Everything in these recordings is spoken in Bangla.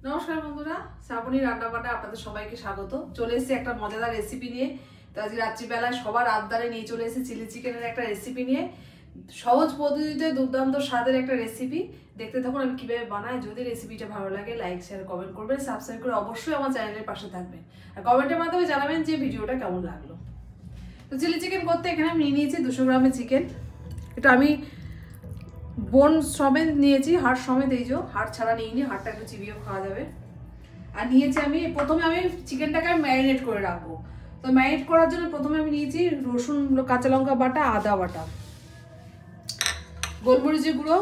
নমস্কার বন্ধুরা, শ্রাবণী রান্নাবান্না আপনাদের সবাইকে স্বাগত। চলে এসেছি একটা মজাদার রেসিপি নিয়ে। তো আজকে রাত্রিবেলায় সবার আবদারে নিয়ে চলে এসেছি চিলি চিকেনের একটা রেসিপি নিয়ে। সহজ পদ্ধতিতে দুর্দান্ত স্বাদের একটা রেসিপি। দেখতে থাকুন আমি কিভাবে বানাই। যদি রেসিপিটা ভালো লাগে লাইক শেয়ার কমেন্ট করবেন, সাবস্ক্রাইব করে অবশ্যই আমার চ্যানেলের পাশে থাকবেন আর কমেন্টের মাধ্যমে জানাবেন যে ভিডিওটা কেমন লাগলো। তো চিলি চিকেন করতে এখানে আমি নিয়ে নিয়েছি 200 গ্রামের চিকেন। এটা আমি বোন সমেত নিয়েছি, হাড় সমেত। এই যে হাড় ছাড়া নিইনি, হাড়টা একটু চিবিয়েও খাওয়া যাবে। আর নিয়েছি আমি প্রথমে চিকেনটাকে ম্যারিনেট করে রাখবো। তো ম্যারিনেট করার জন্য প্রথমে আমি নিয়েছি রসুন, কাঁচা লঙ্কা বাটা, আদা বাটা, গোলমরিচের গুঁড়ো,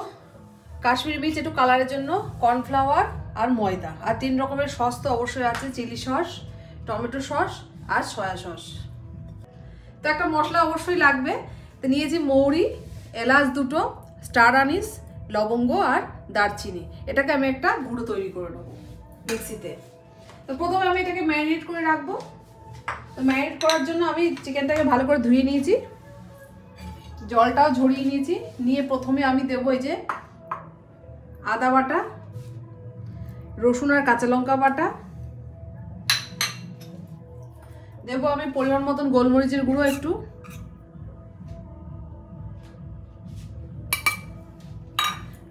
কাশ্মীরি মির্চ একটু কালারের জন্য, কর্নফ্লাওয়ার আর ময়দা। আর 3 রকমের সস তো অবশ্যই আছে, চিলি সস, টমেটো সস আর সয়া সস। তো একটা মশলা অবশ্যই লাগবে। তো নিয়েছি মৌরি, এলাচ 2টো, স্টার আনিস, লবঙ্গ আর দারচিনি। এটাকে আমি একটা গুঁড়ো তৈরি করে নেবো মিক্সিতে। তো প্রথমে আমি এটাকে ম্যারিনেট করে রাখবো। তো ম্যারিনেট করার জন্য আমি চিকেনটাকে ভালো করে ধুয়ে নিয়েছি, জলটাও ঝরিয়ে নিয়েছি। নিয়ে প্রথমে আমি দেবো এই যে আদা বাটা, রসুন আর কাঁচা লঙ্কা বাটা, দেবো আমি পরিমাণ মতন গোলমরিচের গুঁড়ো একটু,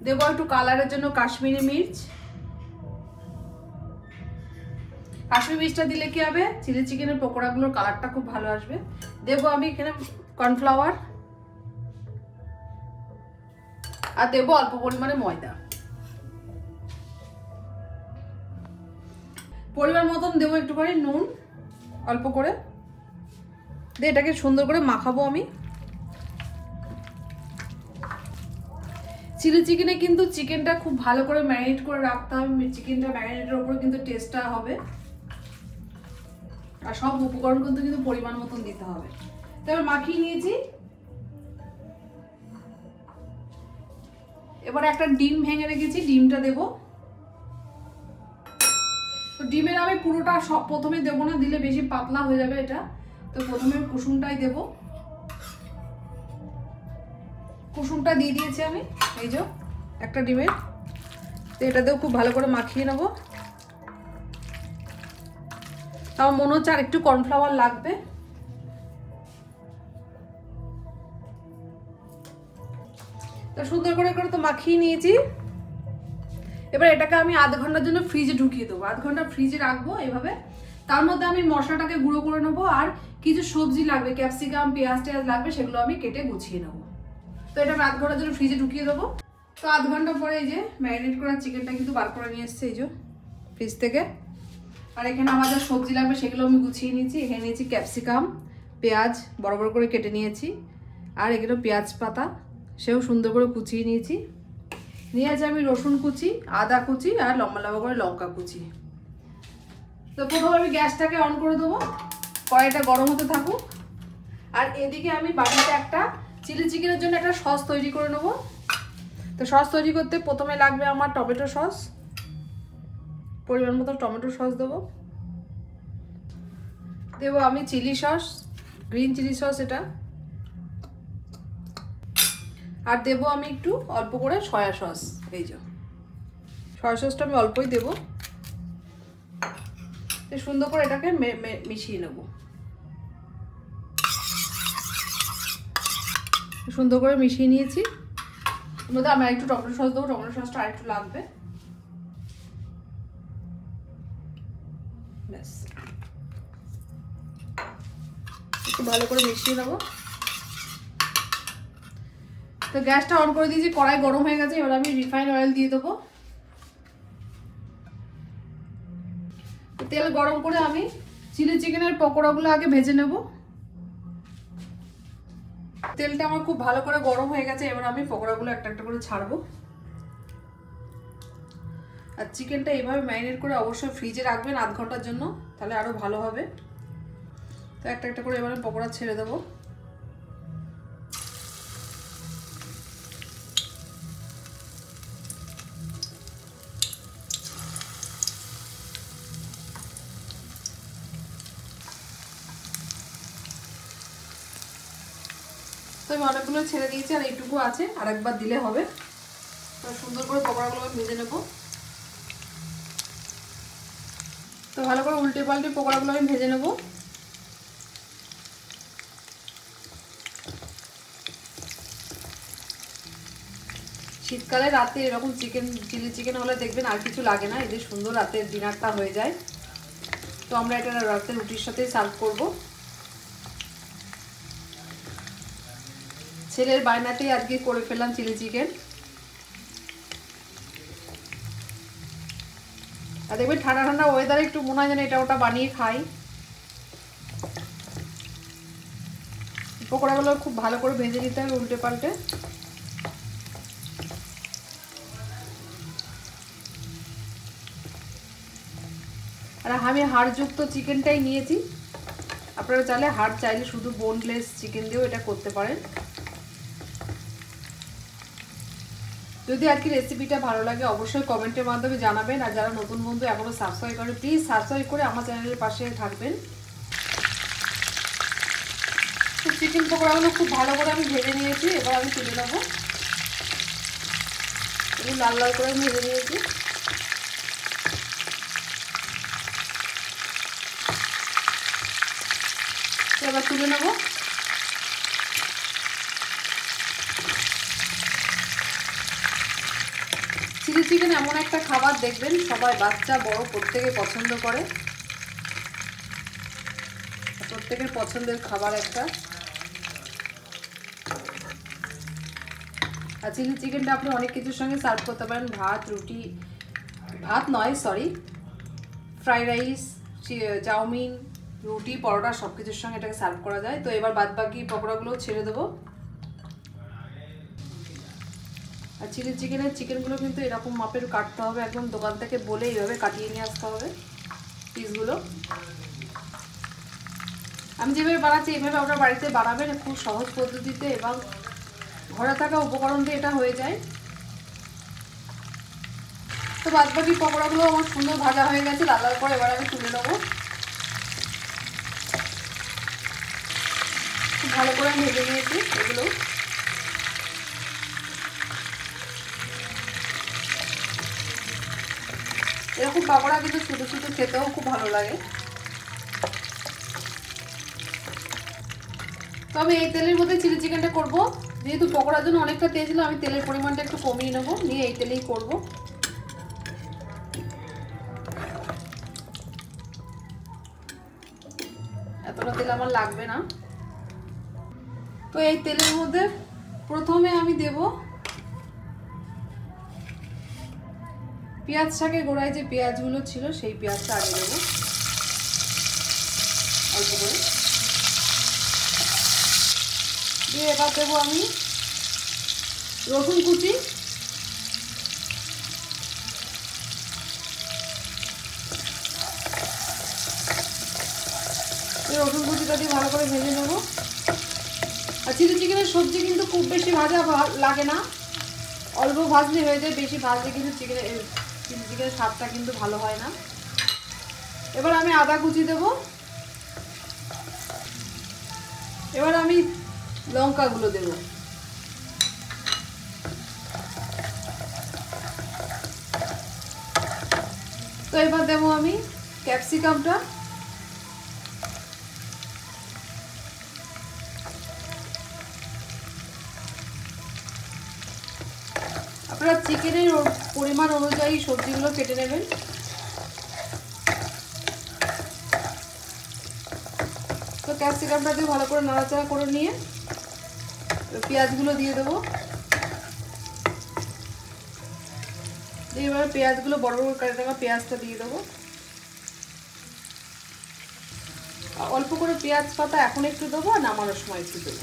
দেবো একটু কালারের জন্য কাশ্মীরি মির্চ। কাশ্মীরি মির্চটা দিলে কি হবে, চিলি চিকেনের পকোড়াগুলোর কালারটা খুব ভালো আসবে। দেবো আমি এখানে কর্নফ্লাওয়ার আর দেবো অল্প পরিমাণে ময়দা। পরিমাণ মতন দেবো একটুখানি নুন, অল্প করে দিয়ে এটাকে সুন্দর করে মাখাবো আমি। চিলি চিকেনে কিন্তু চিকেনটা খুব ভালো করে ম্যারিনেট করে রাখতে হবে। চিকেনটা ম্যারিনেটের উপর কিন্তু টেস্টটা হবে। আর সব উপকরণ কিন্তু পরিমাণ মতন দিতে হবে। তারপর মাখিয়ে নিয়েছি। এবার একটা ডিম ভেঙে রেখেছি, ডিমটা দেব। তো ডিমের আমি পুরোটা সব প্রথমে দেবো না, দিলে বেশি পাতলা হয়ে যাবে এটা। তো প্রথমে কুসুমটাই দেব। কুসুমটা দিয়ে দিয়েছি আমি, এই যে একটা ডিমের। তো এটাতেও খুব ভালো করে মাখিয়ে নেবো। তাও মনে হচ্ছে আর একটু কর্নফ্লাওয়ার লাগবে। তো সুন্দর করে তো মাখিয়ে নিয়েছি। এবার এটাকে আমি আধ ঘন্টার জন্য ফ্রিজে ঢুকিয়ে দেবো। আধ ঘন্টা ফ্রিজে রাখবো এইভাবে। তার মধ্যে আমি মশলাটাকে গুঁড়ো করে নেবো। আর কিছু সবজি লাগবে, ক্যাপসিকাম, পেঁয়াজ টেয়াজ লাগবে, সেগুলো আমি কেটে গুছিয়ে নেবো। তো এটা আমি আধ ঘন্টার জন্য ফ্রিজে ঢুকিয়ে দেবো। তো আধ ঘন্টা পরে এই যে ম্যারিনেট করা চিকেনটা কিন্তু বার করে নিয়ে এসছে এই যে ফ্রিজ থেকে। আর এখানে আমার যা সবজি লাগবে সেগুলো আমি গুছিয়ে নিয়েছি। এখানে নিয়েছি ক্যাপসিকাম, পেঁয়াজ বড় বড় করে কেটে নিয়েছি, আর এগুলো পেঁয়াজ পাতা, সেও সুন্দর করে কুচিয়ে নিয়েছি। নিয়ে আছে আমি রসুন কুচি, আদা কুচি আর লম্বা লম্বা করে লঙ্কা কুচি। তো প্রথমে আমি গ্যাসটাকে অন করে দেবো, কড়াইটা গরম হতে থাকুক। আর এদিকে আমি বাড়িতে একটা চিলি চিকেনের জন্য একটা সস তৈরি করে নেবো। তো সস তৈরি করতে প্রথমে লাগবে আমার টমেটো সস। পরিমাণ মতো টমেটো সস দেবো। দেবো আমি chilli sauce, green chilli sauce এটা। আর দেবো আমি একটু অল্প করে সয়া সস। এই যে সয়া সসটা আমি অল্পই দেবো। সুন্দর করে এটাকে মিশিয়ে নেব। সুন্দর করে মিশিয়ে নিয়েছি। এর মধ্যে আমি একটু টমেটো সস দেবো, টমেটো সসটা আর একটু লাগবে। ব্যাস, একটু ভালো করে মিশিয়ে নেবো। তো গ্যাসটা অন করে দিয়েছি, কড়াই গরম হয়ে গেছে। এবার আমি রিফাইন অয়েল দিয়ে দেবো। তেল গরম করে আমি চিলি চিকেনের পকোড়াগুলো আগে ভেজে নেব। তেলটা আমার খুব ভালো করে গরম হয়ে গেছে। এবার আমি পকোড়াগুলো একটা একটা করে ছাড়বো। আর চিকেনটা এইভাবে ম্যারিনেট করে অবশ্যই ফ্রিজে রাখবেন আধ ঘন্টার জন্য, তাহলে আরো ভালো হবে। তো একটা একটা করে এবারে পকোড়া ছেড়ে দেবো। তো আমি অনেকগুলো ছেড়ে দিয়েছি, আর এইটুকু আছে, আর একবার দিলে হবে। তো সুন্দর করে পকোড়াগুলো ভেজে নেব। তো ভালো করে উল্টে পাল্টে পকোড়াগুলো আমি ভেজে নেব। শীতকালে রাতে এরকম চিলি চিকেন হলে দেখবেন আর কিছু লাগে না, এদের সুন্দর রাতের ডিনারটা হয়ে যায়। তো আমরা এটা রাতে রুটির সাথে সার্ভ করব। ছেলের বায়নাতেই আজকে করে ফেললাম চিলি চিকেন। আর দেখবেন ঠান্ডা ঠান্ডা ওয়েদারে একটু মনে হয় যেন এটা ওটা বানিয়ে খাই। পকোড়াগুলো খুব ভালো করে ভেজে নিতে হবে উল্টে পাল্টে। আর আমি হাড়যুক্ত চিকেনটাই নিয়েছি, আপনারা চাইলে হাড় চাইলে শুধু বোনলেস চিকেন দিয়েও এটা করতে পারেন। যদি আর কি রেসিপিটা ভালো লাগে অবশ্যই কমেন্টের মাধ্যমে জানাবেন। আর যারা নতুন বন্ধু এখনো সাবস্ক্রাইব করে প্লিজ সাবস্ক্রাইব করে আমার চ্যানেলের পাশে থাকবেন। তো চিকেন পকোড়াগুলো খুব ভালো করে আমি ভেজে নিয়েছি, এবার আমি তুলে নেবো। এগুলো লাল লাল করে ভেজে নিয়েছি। এবার তুলে নেবো। চিলি চিকেন এমন একটা খাবার দেখবেন সবাই বাচ্চা বড় প্রত্যেকে পছন্দ করে, প্রত্যেকের পছন্দের খাবার একটা। আর চিলি চিকেনটা আপনি অনেক কিছুর সঙ্গে সার্ভ করতে পারেন, ভাত রুটি, ভাত নয় সরি, ফ্রাইড রাইস, চাউমিন, রুটি, পরোটা সব কিছুর সঙ্গে এটাকে সার্ভ করা যায়। তো এবার বাদ বাকি পকোড়াগুলো ছেড়ে দেবো। আর চিলি চিকেনের চিকেনগুলো কিন্তু এরকম মাপের কাটতে হবে, একদম দোকান থেকে বলে এইভাবে কাটিয়ে নিয়ে আসতে হবে পিসগুলো। আমি যেভাবে বানাচ্ছি এইভাবে আপনার বাড়িতে বানাবেন, খুব সহজ পদ্ধতিতে এবং ঘরে থাকা উপকরণ দিয়ে এটা হয়ে যায়। তো বাদ বাকি পকোড়াগুলো আমার সুন্দর ভাজা হয়ে গেছে লাল লাল করে, এবার আমি তুলে নেবো। খুব ভালো করে আমি ভেজে নিয়েছি এগুলো। এরকম পকোড়া কিন্তু ছোটো ছোটো খেতেও খুব ভালো লাগে। তো আমি এই তেলের মধ্যে চিলি চিকেনটা করবো, যেহেতু পকোড়ার জন্য অনেকটা তেল ছিল আমি তেলের পরিমাণটা একটু কমিয়ে নেবো, নিয়ে এই তেলেই করবো। এতটা তেল আমার লাগবে না। তো এই তেলের মধ্যে প্রথমে আমি দেব পেঁয়াজ শাকের গোড়ায় যে পেঁয়াজগুলো ছিল সেই পেঁয়াজটা আগে দেবো অল্প করে, দিয়ে এবার দেবো আমি রসুন কুচি, রসুন কুচিটা দিয়ে ভালো করে ভেজে নেবো। আর চিলি চিকেনের সবজি কিন্তু খুব বেশি ভাজা লাগে না, অল্প ভাজলে হয়ে যায়, বেশি ভাজলে কিন্তু চিলি চিকেনের স্বাদটা কিন্তু ভালো হয় না। এবার আমি আদা কুচি দেবো, এবার আমি লঙ্কাগুলো দেব, তো এবার দেবো আমি ক্যাপসিকামটা, আপনারা চিকেনের পরিমাণ অনুযায়ী সবজিগুলো কেটে নেবেন। তো ক্যাপসিকামটা দিয়ে ভালো করে নাড়াচাড়া করে নিয়ে পেঁয়াজগুলো দিয়ে দেবো। এবার পেঁয়াজগুলো বড় বড় করে দেওয়া পেঁয়াজটা দিয়ে দেবো। অল্প করে পেঁয়াজ পাতা এখন একটু দেবো, আর নামানোর সময় একটু দেবো।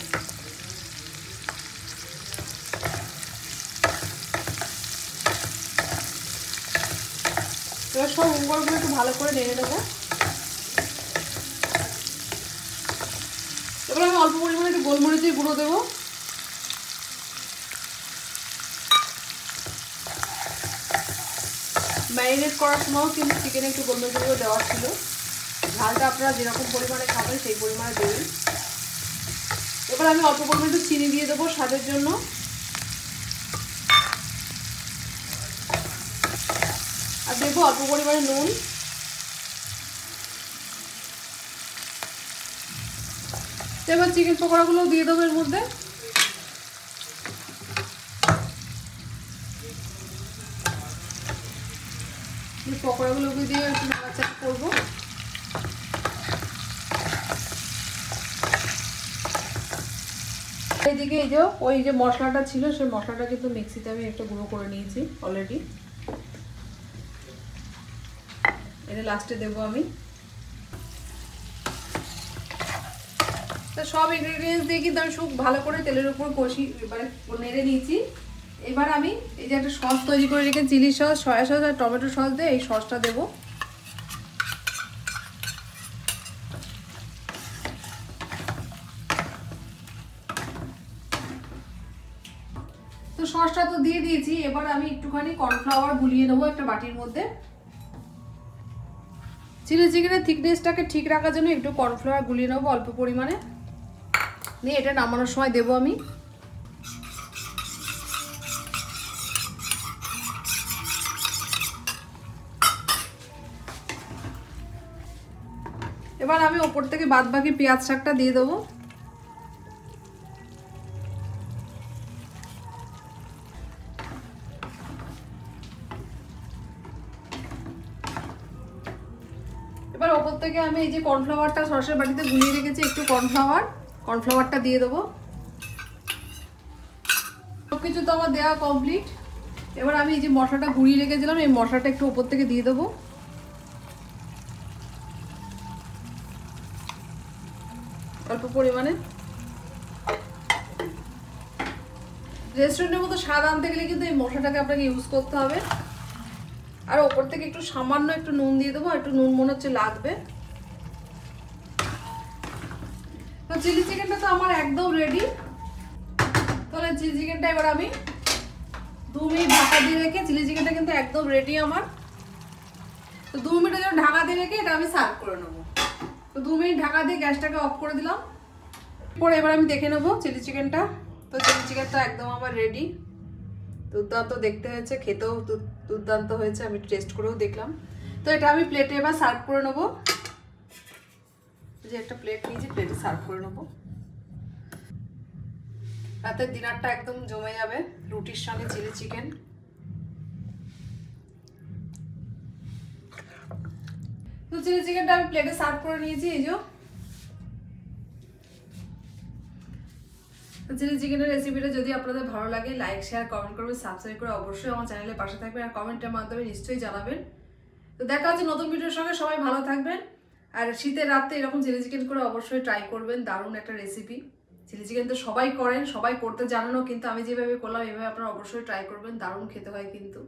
এবার সব উপকরণগুলো একটু ভালো করে নেড়ে নেবো। এবার আমি অল্প পরিমাণে একটু গোলমরিচের গুঁড়ো দেবো, ম্যারিনেট করার সময়ও কিন্তু চিকেনে একটু গোলমরিচের গুঁড়ো দেওয়া ছিল, ঝালটা আপনারা যেরকম পরিমাণে খাবেন সেই পরিমাণে দেবেন। এবার আমি অল্প পরিমাণে একটু চিনি দিয়ে দেবো স্বাদের জন্য, আর দেবো অল্প পরিমাণে নুন। এবার চিকেন পকোড়াগুলো দিয়ে দেবো এর মধ্যে। পকোড়াগুলোকে দিয়ে একটু নাড়াচাড়া করবো। এইদিকে এই যে ওই যে মশলাটা ছিল সেই মশলাটা কিন্তু মিক্সিতে আমি একটু গুঁড়ো করে নিয়েছি অলরেডি। এটা লাস্টে দেবো আমি। তো সব ইনগ্রেডিয়েন্টস দিয়ে কিন্তু আমি খুব ভালো করে তেলের উপর কষি এবারে নেড়ে নিয়েছি। এবার আমি এই যে একটা সস তৈরি করে রেখে চিলি সস, সয়া সস আর টমেটো সস দিয়ে এই সসটা দেবো। তো সসটা তো দিয়ে দিয়েছি, এবার আমি একটুখানি কর্নফ্লাওয়ার গুলিয়ে নেবো একটা বাটির মধ্যে। চিলি চিকেনের থিকনেসটাকে ঠিক রাখার জন্য একটু কর্নফ্লাওয়ার গুলিয়ে নেবো অল্প পরিমাণে, নিয়ে এটা নামানোর সময় দেবো আমি। এবার আমি ওপর থেকে বাদ বাকি পেঁয়াজ শাকটা দিয়ে দেবো। এবার ওপর থেকে আমি এই যে কর্নফ্লাওয়ারটা সসের বাটিতে গুলিয়ে রেখেছি, একটু কর্নফ্লাওয়ারটা দিয়ে দেবো। সবকিছু তো আমার দেওয়া কমপ্লিট। এবার আমি এই যে মশলাটা গুঁড়িয়ে রেখেছিলাম এই মশলাটা একটু ওপর থেকে দিয়ে দেবো অল্প পরিমাণে। রেস্টুরেন্টের মতো স্বাদ আনতে গেলে কিন্তু এই মশলাটাকে আপনাকে ইউজ করতে হবে। আর ওপর থেকে একটু সামান্য একটু নুন দিয়ে দেবো, একটু নুন মনে হচ্ছে লাগবে। তো চিলি চিকেনটা তো আমার একদম রেডি। তাহলে চিলি চিকেনটা এবার আমি 2 মিনিট ঢাকা দিয়ে রেখে, চিলি চিকেনটা কিন্তু একদম রেডি আমার। তো 2 মিনিটের জন্য ঢাকা দিয়ে রেখে এটা আমি সার্ভ করে নেবো। তো 2 মিনিট ঢাকা দিয়ে গ্যাসটাকে অফ করে দিলাম। পরে এবার আমি দেখে নেবো চিলি চিকেনটা। তো চিলি চিকেনটা একদম আমার রেডি। দুর্দান্ত দেখতে হয়েছে, খেতেও দুর্দান্ত হয়েছে, আমি টেস্ট করেও দেখলাম। তো এটা আমি প্লেটে এবার সার্ভ করে নেবো। যে একটা প্লেট নিয়েছি, প্লেটে সার্ভ করে নেবো। রাতের ডিনারটা একদম জমে যাবে রুটির সঙ্গে চিলি চিকেন। তো চিলি চিকেনটা আমি প্লেটে সার্ভ করে নিয়েছি। এই যে চিলি চিকেনের রেসিপিটা যদি আপনাদের ভালো লাগে লাইক শেয়ার কমেন্ট করবেন, সাবস্ক্রাইব করে অবশ্যই আমার চ্যানেলের পাশে থাকবেন আর কমেন্টের মাধ্যমে নিশ্চয়ই জানাবেন। তো দেখা হচ্ছে নতুন ভিডিওর সঙ্গে। সবাই ভালো থাকবেন। আর শীতের রাতে এরকম চিলি চিকেন করে অবশ্যই ট্রাই করবেন, দারুণ একটা রেসিপি। চিলি চিকেন তো সবাই করেন, সবাই করতে জানেনও, কিন্তু আমি যেভাবে করলাম এভাবে আপনারা অবশ্যই ট্রাই করবেন, দারুণ খেতে হয় কিন্তু।